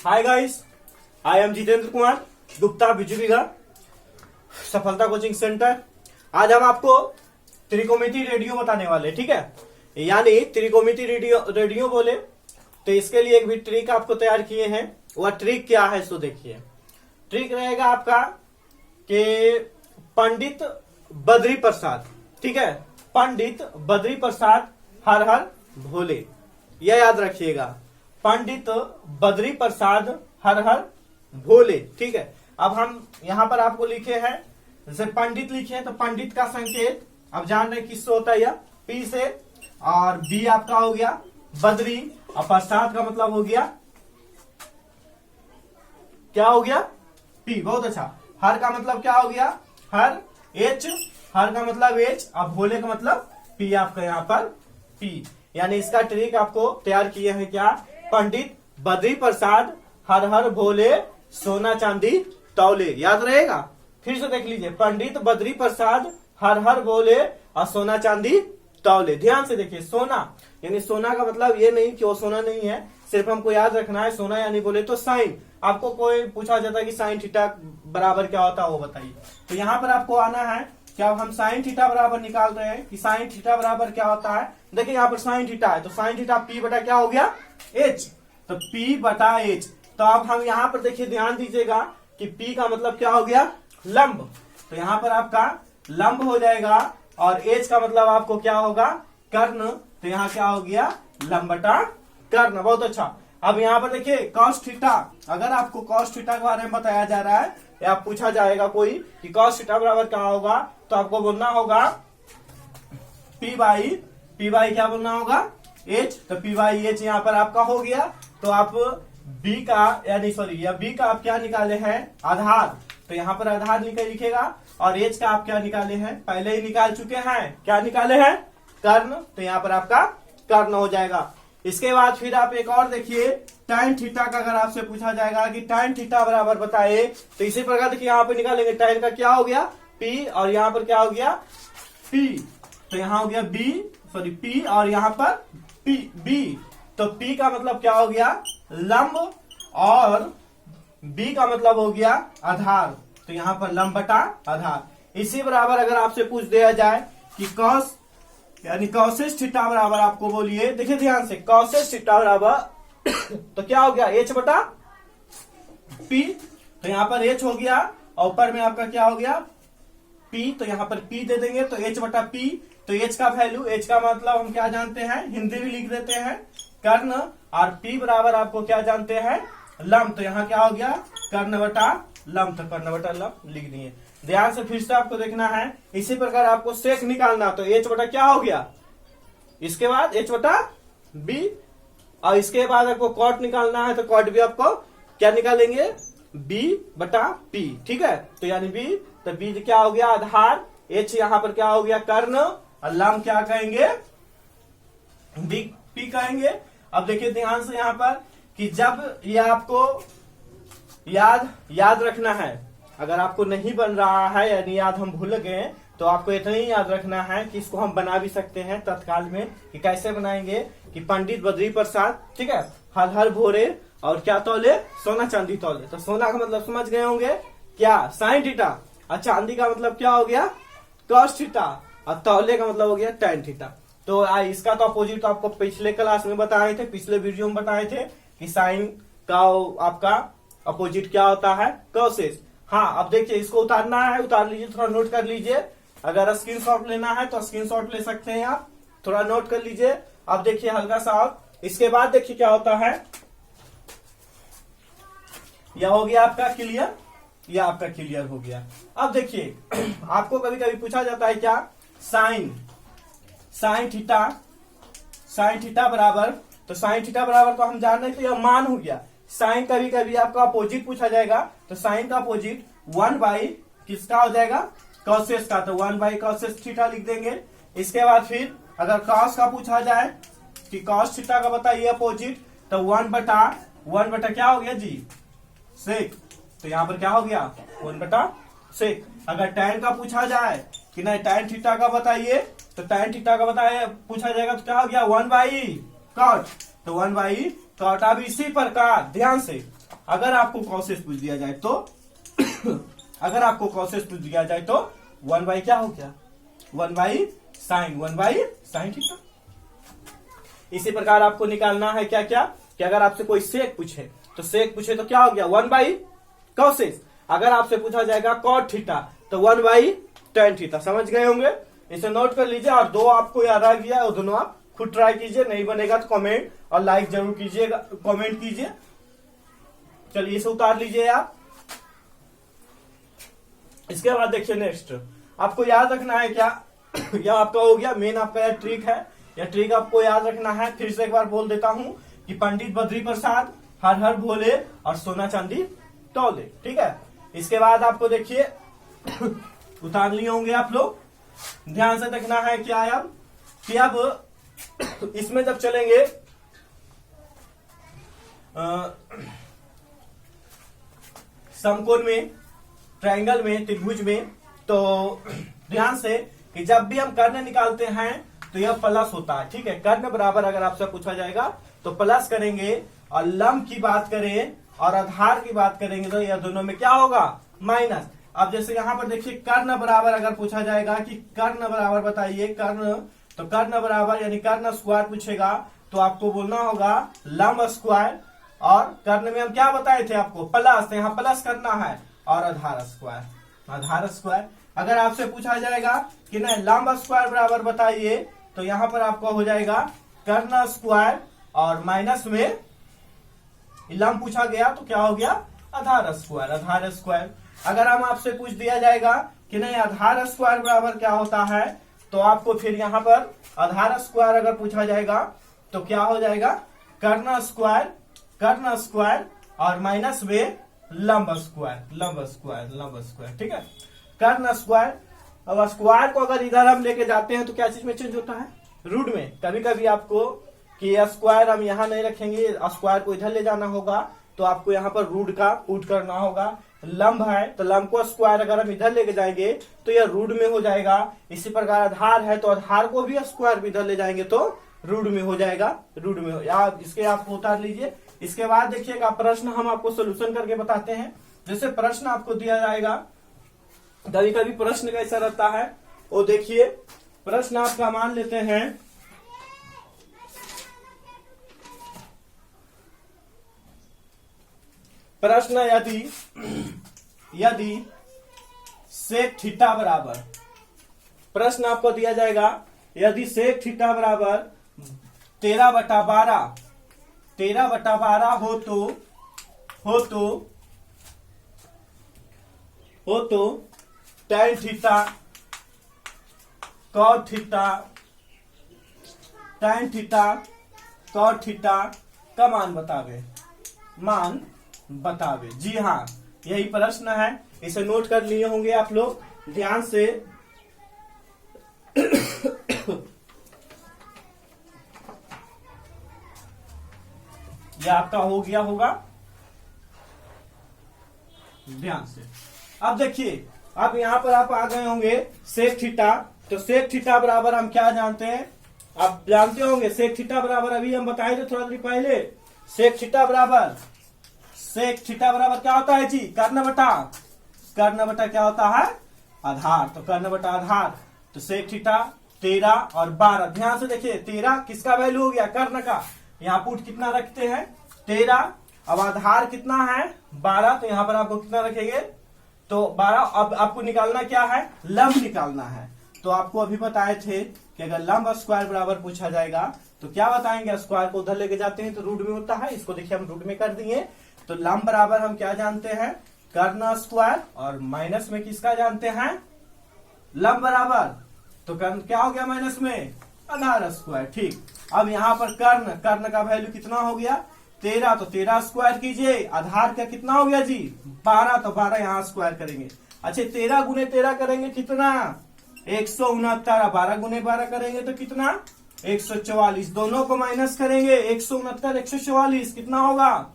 Hi guys, I am Jitendra Kumar Gupta बिजुलीगा Safalta coaching centre. आज हम आपको त्रिकोणमिति रेडियो बताने वाले, ठीक है। यानी त्रिकोणमिति रेडियो बोले तो इसके लिए एक भी ट्रिक आपको तैयार किए हैं। वह ट्रिक क्या है सो देखिए। ट्रिक रहेगा आपका कि पंडित बद्री प्रसाद, ठीक है, पंडित बद्री प्रसाद हर हर भोले, यह याद रखिएगा। पंडित बद्री प्रसाद हर हर भोले, ठीक है। अब हम यहाँ पर आपको लिखे हैं, जैसे पंडित लिखे हैं तो पंडित का संकेत अब जान रहे किससे होता है, यह पी से, और बी आपका हो गया बद्री, और प्रसाद का मतलब हो गया, क्या हो गया, पी। बहुत अच्छा। हर का मतलब क्या हो गया, हर, एच, हर का मतलब एच, अब भोले का मतलब पी, आपका यहाँ पर पी। यानी इसका ट्रिक आपको तैयार किए हैं क्या, पंडित बद्री प्रसाद हर हर भोले सोना चांदी तौले, याद रहेगा। फिर से देख लीजिए, पंडित बद्री प्रसाद हर हर भोले और सोना चांदी तौले। ध्यान से देखिए, सोना यानी सोना का मतलब ये नहीं कि वो सोना नहीं है, सिर्फ हमको याद रखना है सोना यानी बोले तो साइन। आपको कोई पूछा जाता है कि साइन थीटा बराबर क्या होता है वो बताइए, तो यहाँ पर आपको आना है क्या, हम साइन थीटा बराबर निकाल रहे हैं कि साइन थीटा बराबर क्या होता है। देखिए यहाँ पर साइन थीटा है तो साइन थीटा पी बटा क्या हो गया, एच, तो पी बटा एच। तो अब हम यहाँ पर देखिए, ध्यान दीजिएगा कि पी का मतलब क्या हो गया, लंब, तो यहाँ पर आपका लंब हो जाएगा, और एच का मतलब आपको क्या होगा, कर्ण, तो यहाँ क्या हो गया, लंब बटा कर्ण। बहुत अच्छा। अब यहाँ पर देखिए कॉस थीटा, अगर आपको कॉस थीटा के बारे में बताया जा रहा है या पूछा जाएगा कोई कि कॉस थीटा बराबर क्या होगा, तो आपको बोलना होगा पी बाई क्या बोलना होगा, एच, तो पी बाई एच यहाँ पर आपका हो गया। तो आप बी का यानी सॉरी या बी का आप क्या निकाले हैं, आधार, तो यहाँ पर आधार लिखेगा, और एच का आप क्या निकाले हैं, पहले ही निकाल चुके हैं, क्या निकाले हैं, कर्ण, तो यहाँ पर आपका कर्ण हो जाएगा। इसके बाद फिर आप एक और देखिए, tan थीटा का अगर आपसे पूछा जाएगा कि tan थीटा बराबर बताए, तो इसी प्रकार देखिए यहाँ पे निकालेंगे, tan का क्या हो गया, p, और यहाँ पर क्या हो गया, p, तो यहाँ हो गया p, और यहाँ पर b, तो p का मतलब क्या हो गया, लंब, और b का मतलब हो गया आधार, तो यहाँ पर लंब बटा आधार। इसी बराबर अगर आपसे पूछ दिया जाए कि cos यानी कॉसेस थीटा बराबर आपको बोलिए, देखिए ध्यान से, कॉसेस थीटा बराबर तो क्या हो गया, एच बटा पी, तो यहाँ पर एच हो गया, और ऊपर में आपका क्या हो गया, पी, तो यहाँ पर पी दे देंगे, तो एच बटा पी, तो एच का वैल्यू, एच का मतलब हम क्या जानते हैं, हिंदी भी लिख देते हैं कर्ण, और पी बराबर आपको क्या जानते हैं, लंब, तो यहाँ क्या हो गया, कर्ण बटा लंब, तो कर्ण बटा लंब लिख दिए। ध्यान से फिर से आपको देखना है। इसी प्रकार आपको सेक निकालना, तो एच बटा क्या हो गया, इसके बाद एच बटा बी, और इसके बाद आपको कॉट निकालना है, तो कॉट भी आपको क्या निकालेंगे, बी बटा पी, ठीक है। तो यानी बी, तो बी क्या हो गया, आधार, एच यहाँ पर क्या हो गया, कर्ण, और लंब क्या कहेंगे, बी पी कहेंगे। अब देखिए ध्यान से यहाँ पर कि जब ये आपको याद रखना है, अगर आपको नहीं बन रहा है यानी याद हम भूल गए, तो आपको इतना ही याद रखना है कि इसको हम बना भी सकते हैं तत्काल में, कि कैसे बनाएंगे, कि पंडित बद्री प्रसाद, ठीक है, हर हर भोरे, और क्या तौले, सोना चांदी तौले। तो सोना का मतलब समझ गए होंगे क्या, साइन थीटा, और चांदी का मतलब क्या हो गया, कॉस थीटा, और तौले का मतलब हो गया tan थीटा। तो इसका तो अपोजिट तो आपको पिछले क्लास में बताए थे, पिछले वीडियो में बताए थे कि साइन का आपका अपोजिट क्या होता है, कॉसेस। हाँ, अब देखिए इसको उतारना है, उतार लीजिए, थोड़ा नोट कर लीजिए। अगर स्क्रीनशॉट लेना है तो स्क्रीनशॉट ले सकते हैं आप, थोड़ा नोट कर लीजिए। अब देखिए हल्का सा, इसके बाद देखिए क्या होता है, यह हो गया आपका क्लियर, यह आपका क्लियर हो गया। अब देखिए आपको कभी कभी पूछा जाता है क्या, साइन थीटा बराबर, तो साइन थीटा बराबर तो हम जान रहे थे, यह मान हो गया। साइन कभी कभी आपका अपोजिट पूछा जाएगा, तो साइन का अपोजिट 1 बाई किसका हो जाएगा, कॉसेस का, तो 1 बाई कॉसेस थीटा लिख देंगे। इसके बाद फिर अगर कॉस का पूछा जाए कि कॉस थीटा का बताइए अपोजिट, तो 1 बटा क्या हो गया जी, सेक, तो यहाँ पर क्या हो गया, 1 बटा सेक। अगर tan का पूछा जाए कि नहीं tan थीटा का बताइए, तो tan थीटा का पूछा जाएगा, तो क्या हो गया, 1 बाई कॉट, तो 1 बाई कॉट। अब इसी प्रकार ध्यान से अगर आपको कॉसेस पूछ दिया जाए तो अगर आपको कॉसेस पूछ दिया जाए तो 1 क्या हो गया, 1 बाई साइन थीटा। इसी प्रकार आपको निकालना है क्या क्या कि अगर आपसे कोई सेक पूछे तो तो क्या हो गया 1 बाई कॉसेस। अगर आपसे पूछा जाएगा कॉट थीटा तो 1 बाई टेन थीटा। समझ गए होंगे, इसे नोट कर लीजिए। और दो आपको याद आ गया, वो दोनों आप खुद ट्राई कीजिए, नहीं बनेगा तो कमेंट और लाइक जरूर कीजिएगा, कमेंट कीजिए। चलिए इसे उतार लीजिए आप। इसके बाद देखिए नेक्स्ट आपको याद रखना है क्या यह आपका हो गया मेन आपका यह ट्रिक है, यह ट्रिक आपको याद रखना है। फिर से एक बार बोल देता हूं कि पंडित बद्री प्रसाद हर हर भोले और सोना चांदी तौले। ठीक है, इसके बाद आपको देखिए उतार लिए होंगे आप लोग। ध्यान से देखना है क्या है अब कि अब इसमें जब चलेंगे समकोण में, ट्रायंगल में, त्रिभुज में, तो ध्यान से कि जब भी हम कर्ण निकालते हैं तो यह प्लस होता है। ठीक है, कर्ण बराबर अगर आपसे पूछा जाएगा तो प्लस करेंगे, और लंब की बात करें और आधार की बात करेंगे तो यह दोनों में क्या होगा माइनस। अब जैसे यहां पर देखिए कर्ण बराबर अगर पूछा जाएगा कि कर्ण बराबर बताइए कर्ण, तो कर्ण बराबर यानी कर्ण स्क्वायर पूछेगा तो आपको बोलना होगा लंब स्क्वायर। और कर्ण में हम क्या बताए थे आपको प्लस, यहाँ प्लस करना है, और आधार स्क्वायर, आधार स्क्वायर। अगर आपसे पूछा जाएगा कि नहीं लंब स्क्वायर बराबर बताइए तो यहाँ पर आपको हो जाएगा कर्ण स्क्वायर, और माइनस में लंब पूछा गया तो क्या हो गया आधार स्क्वायर, आधार स्क्वायर। अगर हम आपसे पूछ दिया जाएगा कि नहीं आधार स्क्वायर बराबर क्या होता है तो आपको फिर यहाँ पर आधार स्क्वायर अगर पूछा जाएगा तो क्या हो जाएगा कर्ण स्क्वायर, कर्ण स्क्वायर, और माइनस में लंब स्क्वायर, लंब स्क्वायर, लंब स्क्वायर। ठीक है, कर्ण स्क्वायर। अब स्क्वायर को अगर इधर हम लेके जाते हैं तो क्या चीज में चेंज होता है रूट में। कभी कभी आपको कि स्क्वायर हम यहाँ नहीं रखेंगे, स्क्वायर को इधर ले जाना होगा तो आपको यहाँ पर रूट का पुट करना होगा। लंब है तो लंब को स्क्वायर अगर हम इधर लेके जाएंगे तो यह रूट में हो जाएगा। इसी प्रकार आधार है तो आधार को भी स्क्वायर भी इधर ले जाएंगे तो रूट में हो जाएगा, रूट में हो। इसके आप उतार लीजिए। इसके बाद देखिएगा प्रश्न हम आपको सोल्यूशन करके बताते हैं। जैसे प्रश्न आपको दिया जाएगा, कभी कभी प्रश्न कैसा रहता है वो देखिए। प्रश्न आपका मान लेते हैं प्रश्न यदि सेक थीटा बराबर, प्रश्न आपको दिया जाएगा यदि सेक थीटा बराबर 13/12 हो तो tan theta cot theta tan theta cot theta का मान बतावे। जी हाँ, यही प्रश्न है, इसे नोट कर लिए होंगे आप लोग ध्यान से। यह आपका हो गया होगा ध्यान से। अब देखिए अब यहां पर आप आ गए होंगे सेक थीटा, तो सेक थीटा बराबर हम क्या जानते हैं, आप जानते होंगे सेक थीटा बराबर अभी हम बताए थे थोड़ा देर पहले। सेक थीटा बराबर क्या होता है जी कर्ण बटा क्या होता है आधार, तो कर्ण बटा आधार। तो सेक थीटा 13 और 12, ध्यान से देखिए 13 किसका वैल्यू हो गया कर्ण का, यहाँ पुट कितना रखते हैं 13, अब आधार कितना है 12, तो यहाँ पर आपको कितना रखेंगे तो 12। अब आपको निकालना क्या है लंब निकालना है। तो आपको अभी बताए थे कि अगर लंब स्क्वायर बराबर पूछा जाएगा तो क्या बताएंगे, स्क्वायर को उधर लेके जाते हैं तो रूट में होता है, इसको देखिए हम रूट में कर दिए। तो लंब बराबर हम क्या जानते हैं कर्ण स्क्वायर, और माइनस में किसका जानते हैं लंब बराबर, तो कर्ण क्या हो गया माइनस में आधार स्क्वायर। ठीक, अब यहाँ पर कर्ण का वैल्यू कितना हो गया 13, तो 13 स्क्वायर कीजिए। आधार का कितना हो गया जी 12, तो 12 यहाँ स्क्वायर करेंगे। अच्छा 13 गुने 13 करेंगे कितना 169, 12 गुने 12 करेंगे तो कितना 144, दोनों को माइनस करेंगे 169 144 कितना होगा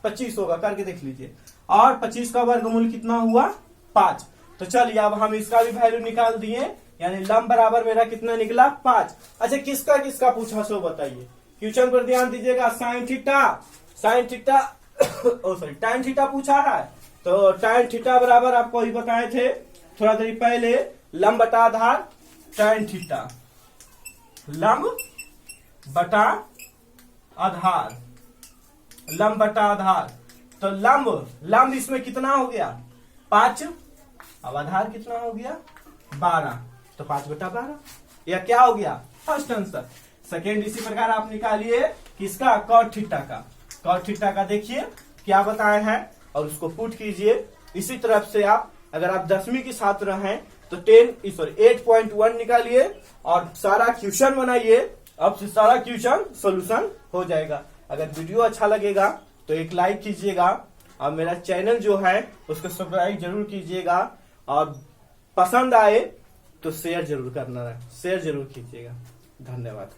25 होगा, करके देख लीजिए। और 25 का वर्गमूल कितना हुआ 5। तो चलिए अब हम इसका भी वैल्यू निकाल दिए, यानी लंब बराबर मेरा कितना निकला 5। अच्छा किसका पूछा सो बताइए, क्वेश्चन पर ध्यान दीजिएगा। साइन थीटा ओ सॉरी tan थीटा पूछा है, तो tan थीटा बराबर आपको ही बताए थे थोड़ा देर पहले, लंब बटा आधार tan थीटा, लंब बटा आधार, लंब बटा आधार। तो लंब इसमें कितना हो गया 5, अब आधार कितना हो गया 12, तो 5/12 या क्या हो गया फर्स्ट आंसर। सेकेंड इसी प्रकार आप निकालिए किसका cot थीटा का, cot थीटा का देखिए क्या बताए हैं और उसको पुट कीजिए। इसी तरफ से आप अगर आप 10वीं के छात्र हैं तो 8.1 निकालिए और सारा क्वेश्चन बनाइए, अब से सारा क्वेश्चन सोल्यूशन हो जाएगा। अगर वीडियो अच्छा लगेगा तो एक लाइक कीजिएगा और मेरा चैनल जो है उसको सब्सक्राइब जरूर कीजिएगा, और पसंद आए तो शेयर जरूर करना, शेयर जरूर कीजिएगा। धन्यवाद।